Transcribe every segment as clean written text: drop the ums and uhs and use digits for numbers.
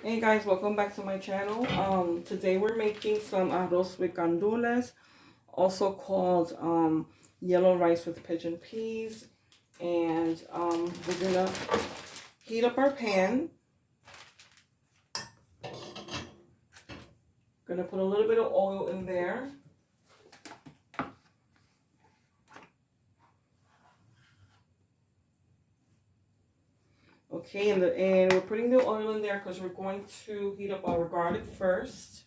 Hey guys, welcome back to my channel. Today we're making some arroz with gandules, also called yellow rice with pigeon peas. And we're gonna heat up our pan. Gonna put a little bit of oil in there. Okay, and we're putting the oil in there because we're going to heat up our garlic first.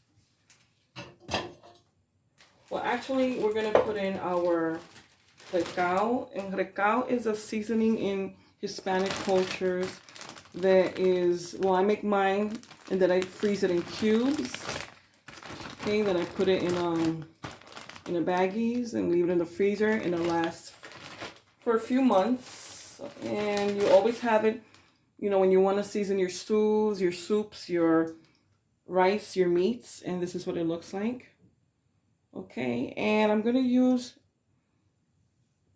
Well, actually, we're gonna put in our recao, and recao is a seasoning in Hispanic cultures that is, well, I make mine and then I freeze it in cubes. Okay, then I put it in a baggies and leave it in the freezer, and it'll last for a few months. And you always have it, you know, when you want to season your stews, your soups, your rice, your meats, and this is what it looks like. Okay, and I'm gonna use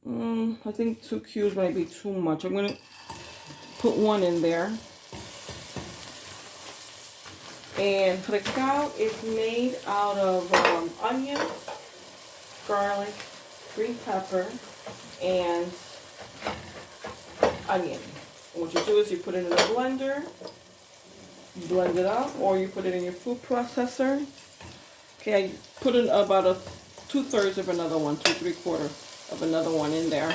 I think 2 cubes might be too much. I'm gonna put 1 in there. And recao is made out of onion, garlic, green pepper, and onion. And what you do is you put it in a blender, blend it up, or you put it in your food processor. Okay, I put in about 2/3 of another one, 2 3/4 of another one in there.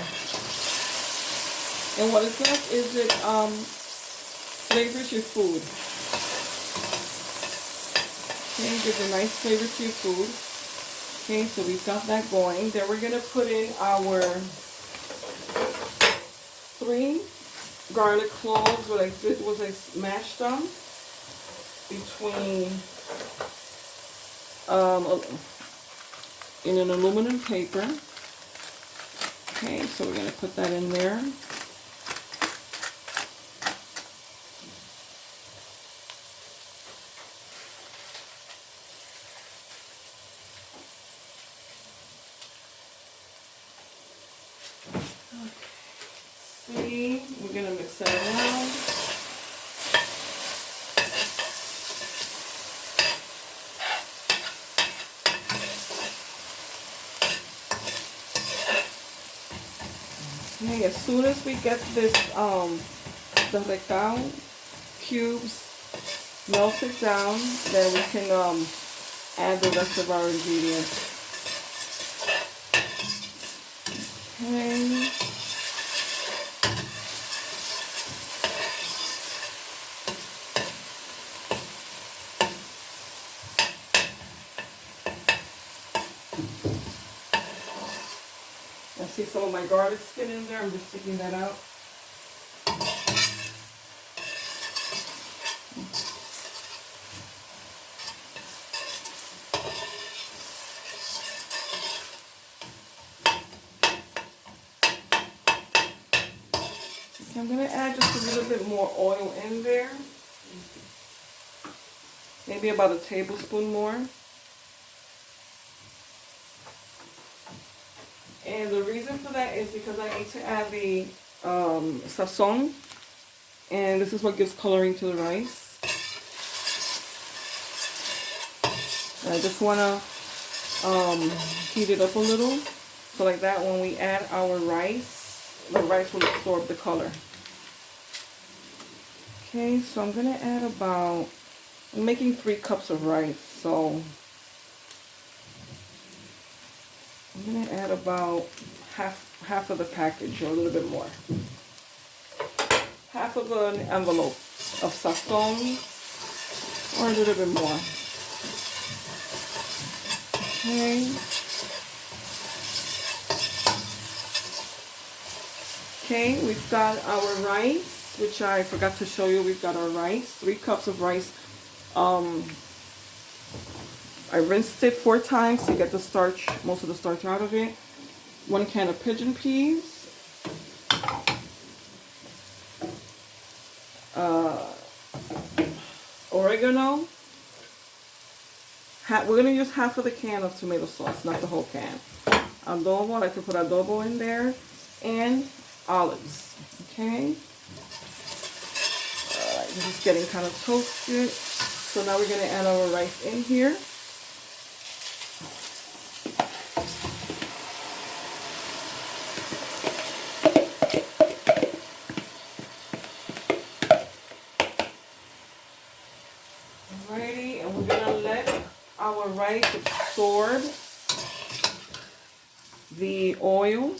And what it does is it flavors your food. Okay, gives a nice flavor to your food. Okay, so we've got that going. Then we're gonna put in our 3 garlic cloves. What I did was I smashed them between in an aluminum paper. Okay, so we're gonna put that in there. See, we're gonna mix that around. Okay, as soon as we get this, the recao cubes melted down, then we can add the rest of our ingredients. Okay. I see some of my garlic skin in there. I'm just taking that out. Okay, I'm going to add just a little bit more oil in there. Maybe about a tablespoon more. And the reason for that is because I need to add the sazon, and this is what gives coloring to the rice. And I just want to heat it up a little, so like that when we add our rice, the rice will absorb the color. Okay, so I'm going to add about, I'm making 3 cups of rice, so I'm going to add about half of the package, or a little bit more. Half of an envelope of sazon, or a little bit more. Okay. Okay, we've got our rice, which I forgot to show you. We've got our rice, 3 cups of rice. I rinsed it 4 times to get the starch, most of the starch out of it. 1 can of pigeon peas. Oregano. We're going to use half of the can of tomato sauce, not the whole can. Adobo, I like to put adobo in there. And olives. Okay. Like This is getting kind of toasted. So now we're going to add our rice in here. Alrighty, and we're going to let our rice absorb the oil.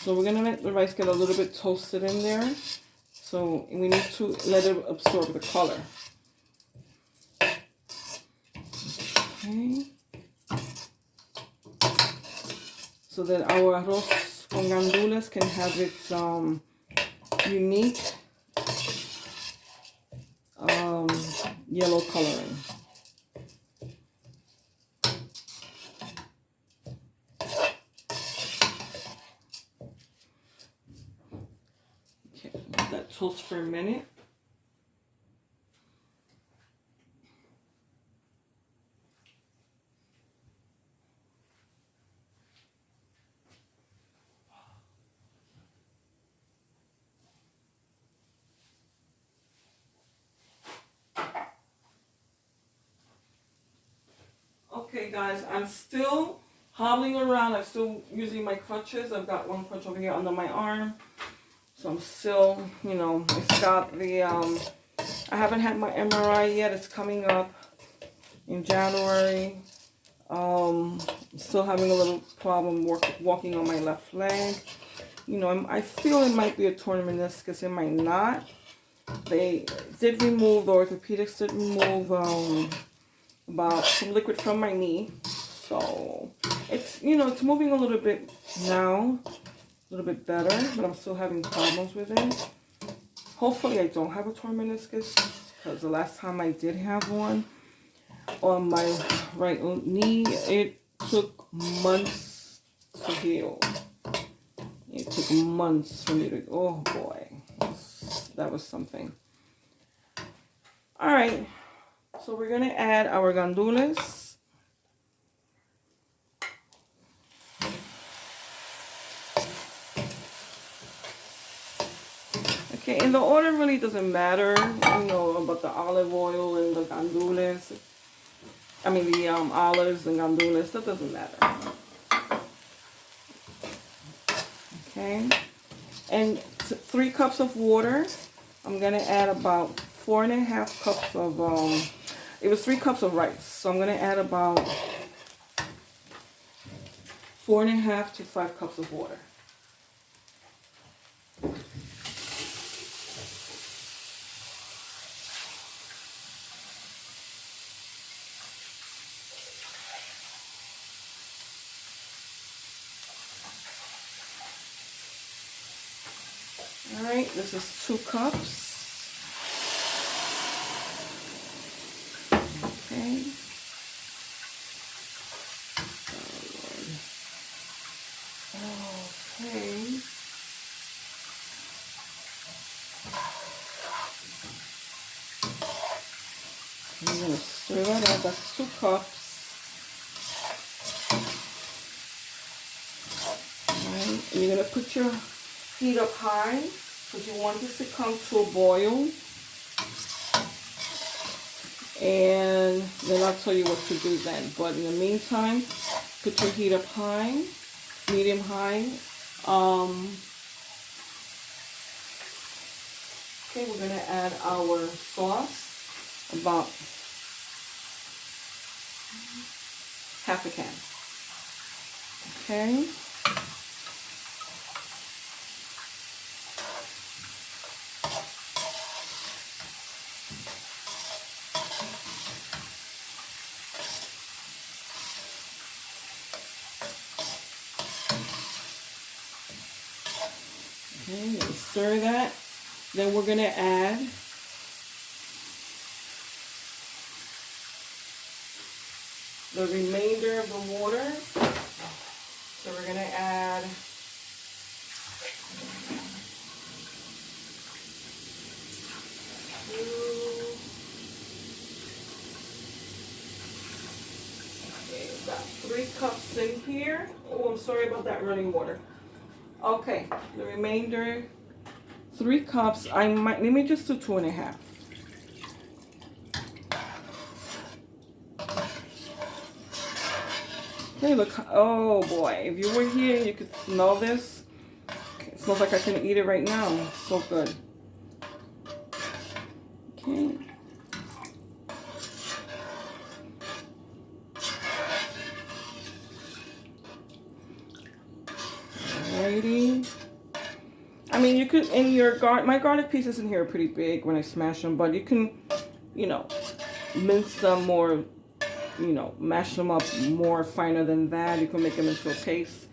So we're going to let the rice get a little bit toasted in there. So we need to let it absorb the color. Okay. So that our arroz con gandules can have its unique yellow coloring. Okay, let that toast for a minute. Okay guys, I'm still hobbling around. I'm still using my crutches. I've got one crutch over here under my arm. So I'm still, you know, it's got the, I haven't had my MRI yet. It's coming up in January. Still having a little problem walking on my left leg. You know, I feel it might be a torn meniscus. It might not. They did remove, the orthopedics did remove, about some liquid from my knee, so it's, you know, it's moving a little bit now, a little bit better, but I'm still having problems with it. Hopefully I don't have a torn meniscus, because the last time I did have one on my right knee, it took months to heal. It took months for me to, oh boy, that was something. All right. So we're going to add our gandules. Okay, and the order really doesn't matter, you know, about the olive oil and the gandules. I mean the olives and gandules, that doesn't matter. Okay, and 3 cups of water. I'm going to add about 4.5 cups of, it was 3 cups of rice, so I'm going to add about 4.5 to 5 cups of water. All right, this is 2 cups. Okay. Okay. I'm going to stir that up. That's 2 cups. Alright, and you're going to put your heat up high because you want this to come to a boil. And then I'll tell you what to do then. But in the meantime, put your heat up high, medium high. Okay, we're going to add our sauce, about half a can. Okay. Okay, let's stir that. Then we're going to add the remainder of the water. So we're going to add got 3 cups in here. Oh, I'm sorry about that running water. Okay, the remainder, 3 cups. I might, let me just do 2.5. Okay, look, oh boy, if you were here, you could smell this. It smells like I can eat it right now. It's so good. Okay. Alrighty. I mean, you could, in your my garlic pieces in here are pretty big when I smash them, but you can, you know, mince them more, you know, mash them up more finer than that. You can make them into a paste.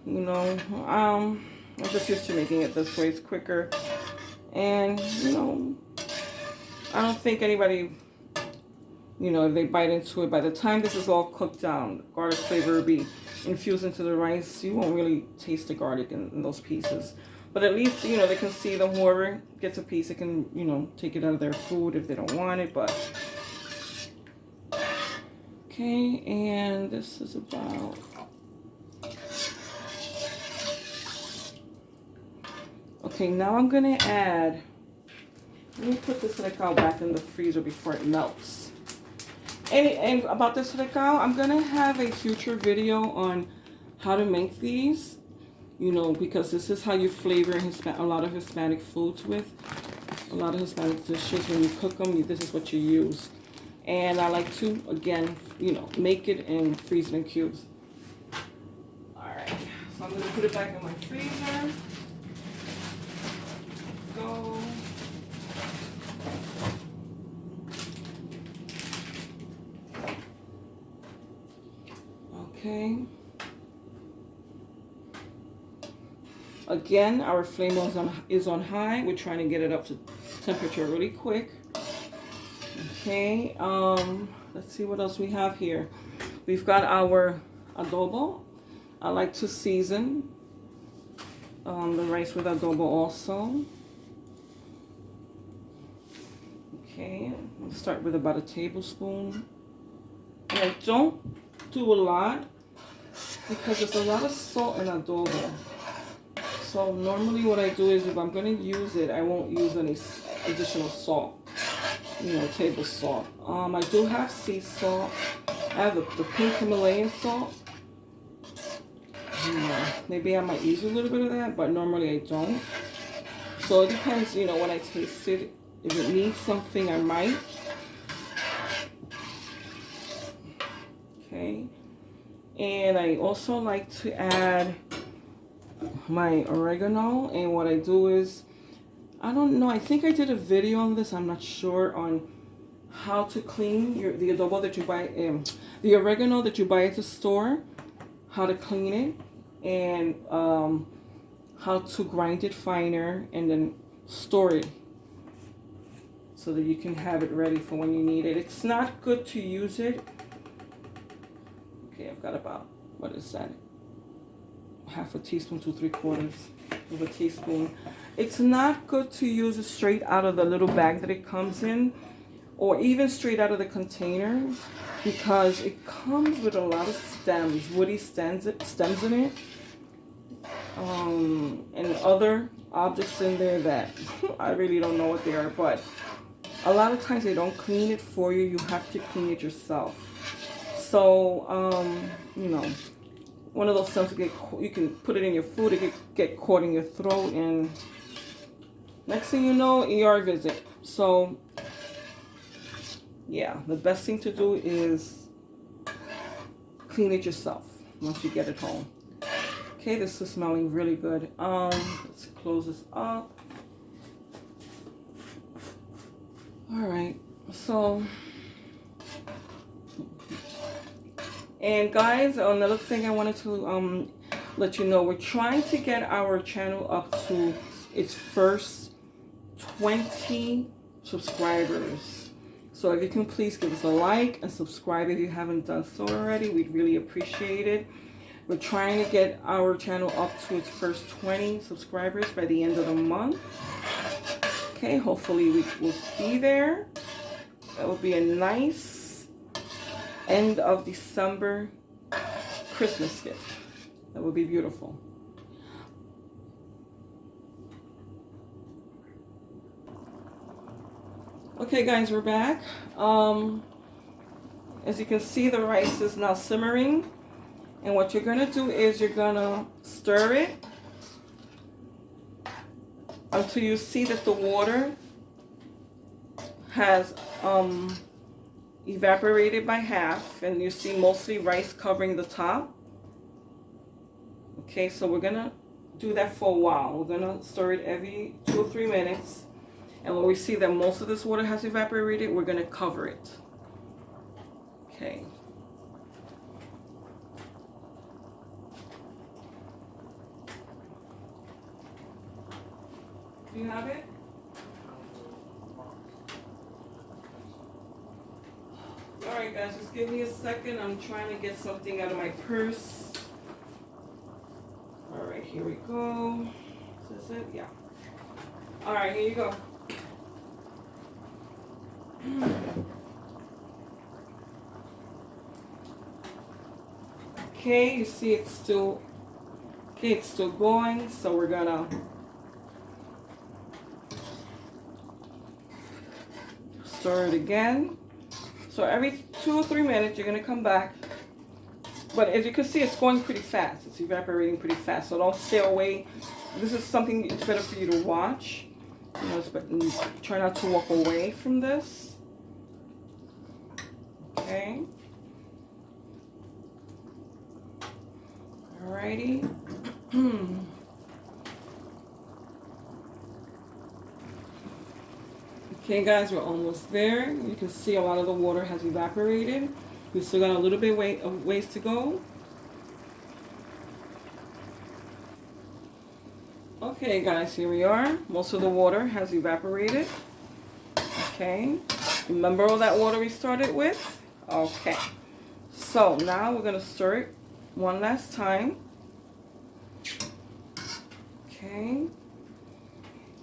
You know, I'm just used to making it this way. It's quicker. And, you know, I don't think anybody, you know, if they bite into it, by the time this is all cooked down, garlic flavor will be infused into the rice. You won't really taste the garlic in those pieces. But at least, you know, they can see the whoever gets a piece, they can, you know, take it out of their food if they don't want it. But, okay, and this is about... Okay, now I'm going to add... Let me put this recao back in the freezer before it melts. And about this recao, I'm going to have a future video on how to make these. You know, because this is how you flavor a lot of Hispanic foods with. A lot of Hispanic dishes, when you cook them, this is what you use. And I like to, again, you know, make it and freeze it in cubes. Alright, so I'm going to put it back in my freezer. Go. Okay. Again, our flame is on high. We're trying to get it up to temperature really quick. Okay, let's see what else we have here. We've got our adobo. I like to season the rice with adobo also. Okay, I'll start with about a tablespoon. And I don't do a lot because there's a lot of salt in adobo. So normally what I do is if I'm going to use it, I won't use any additional salt, you know, table salt. I do have sea salt. I have the pink Himalayan salt. You know, maybe I might use a little bit of that, but normally I don't. So it depends, you know, when I taste it. If it needs something, I might. Okay. And I also like to add my oregano, and what I do is, I don't know, I think I did a video on this, I'm not sure, on how to clean the adobo that you buy, the oregano that you buy at the store, how to clean it, and how to grind it finer and then store it so that you can have it ready for when you need it. It's not good to use it. Okay, I've got about, what is that? Half a teaspoon to 3/4 of a teaspoon. It's not good to use it straight out of the little bag that it comes in, or even straight out of the container, because it comes with a lot of stems, woody stems in it, and other objects in there that I really don't know what they are, but a lot of times they don't clean it for you. You have to clean it yourself. So, you know, one of those stems you can put it in your food, it could get caught in your throat, and next thing you know, ER visit. So, yeah, the best thing to do is clean it yourself once you get it home. Okay, this is smelling really good. Let's close this up. All right, so, and guys, another thing I wanted to let you know, we're trying to get our channel up to its first 20 subscribers. So if you can please give us a like and subscribe if you haven't done so already, we'd really appreciate it. We're trying to get our channel up to its first 20 subscribers by the end of the month. Okay, hopefully we will be there. That would be a nice end of December Christmas gift. That would be beautiful. Okay guys, we're back. As you can see, the rice is now simmering. And what you're gonna do is you're gonna stir it until you see that the water has evaporated by half, and you see mostly rice covering the top. Okay, so we're gonna do that for a while. We're gonna stir it every 2 or 3 minutes. And when we see that most of this water has evaporated, we're going to cover it. Okay. Do you have it? Alright guys, just give me a second. I'm trying to get something out of my purse. Alright, here we go. Is this it? Yeah. Alright, here you go. Okay, you see it's still going, so we're gonna stir it again. So every 2 or 3 minutes you're gonna come back. But as you can see, it's going pretty fast. It's evaporating pretty fast, so don't stay away. This is something it's better for you to watch. You know, try not to walk away from this. Okay. Alrighty. Okay guys, we're almost there. You can see a lot of the water has evaporated. We still got a little bit of ways to go. Okay guys, here we are. Most of the water has evaporated. Okay. Remember all that water we started with? Okay. So now we're going to stir it one last time. Okay.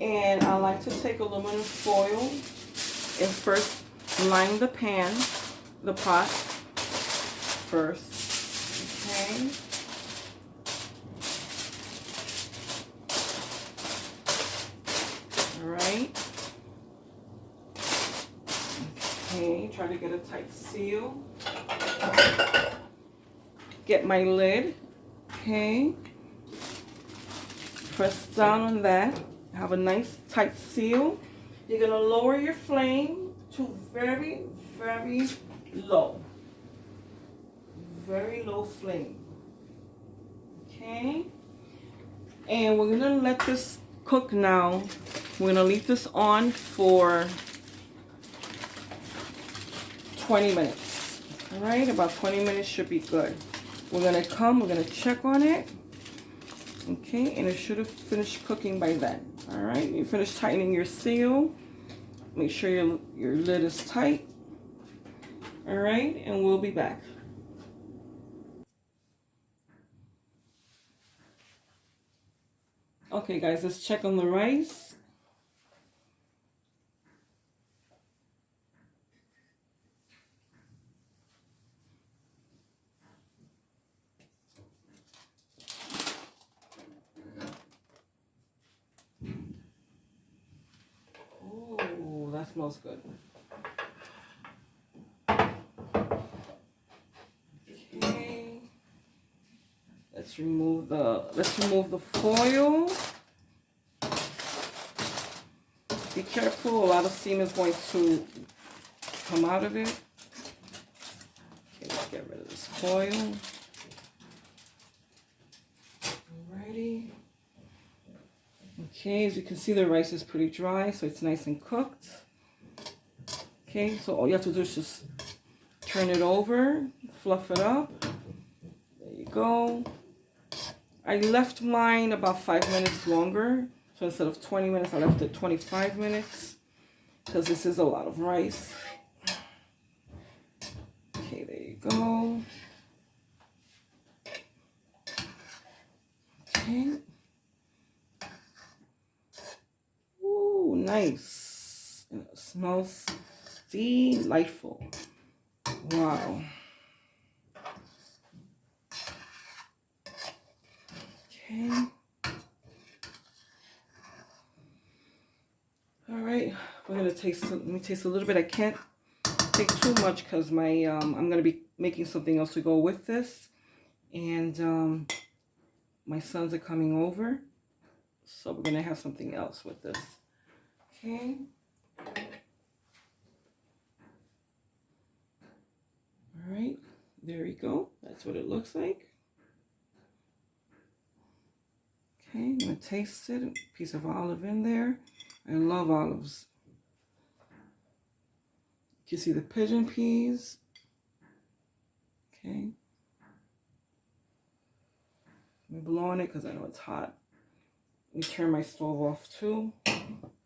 And I like to take aluminum foil and first line the pot first. Okay. All right. Okay, try to get a tight seal. Get my lid. Okay. Press down on that. Have a nice tight seal. You're going to lower your flame to very, very low. Very low flame. Okay. And we're going to let this cook now. We're going to leave this on for 20 minutes. All right, about 20 minutes should be good. We're going to check on it. Okay, and it should have finished cooking by then. All right, you finish tightening your seal. Make sure your lid is tight. All right, and we'll be back. Okay, guys, let's check on the rice. Oh, that smells good. Okay. Let's remove the foil. Be careful, a lot of steam is going to come out of it. Okay, let's get rid of this foil. Alrighty. Okay, as you can see, the rice is pretty dry, so it's nice and cooked. Okay, so all you have to do is just turn it over, fluff it up. There you go. I left mine about 5 minutes longer. So instead of 20 minutes, I left it 25 minutes because this is a lot of rice. Okay, there you go. Okay. Ooh, nice. And it smells delightful. Wow. Okay. All right, we're gonna taste. Let me taste a little bit. I can't take too much because my I'm gonna be making something else to go with this, and my sons are coming over, so we're gonna have something else with this. Okay. All right, there you go. That's what it looks like. Okay, I'm gonna taste it. A piece of olive in there. I love olives. You can see the pigeon peas. Okay. I'm blowing it because I know it's hot. Let me turn my stove off too.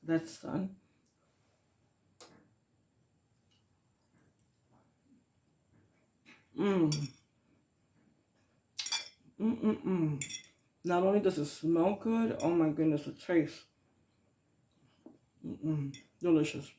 That's done. Mmm. Mmm. Not only does it smell good, oh my goodness, it tastes. Delicious.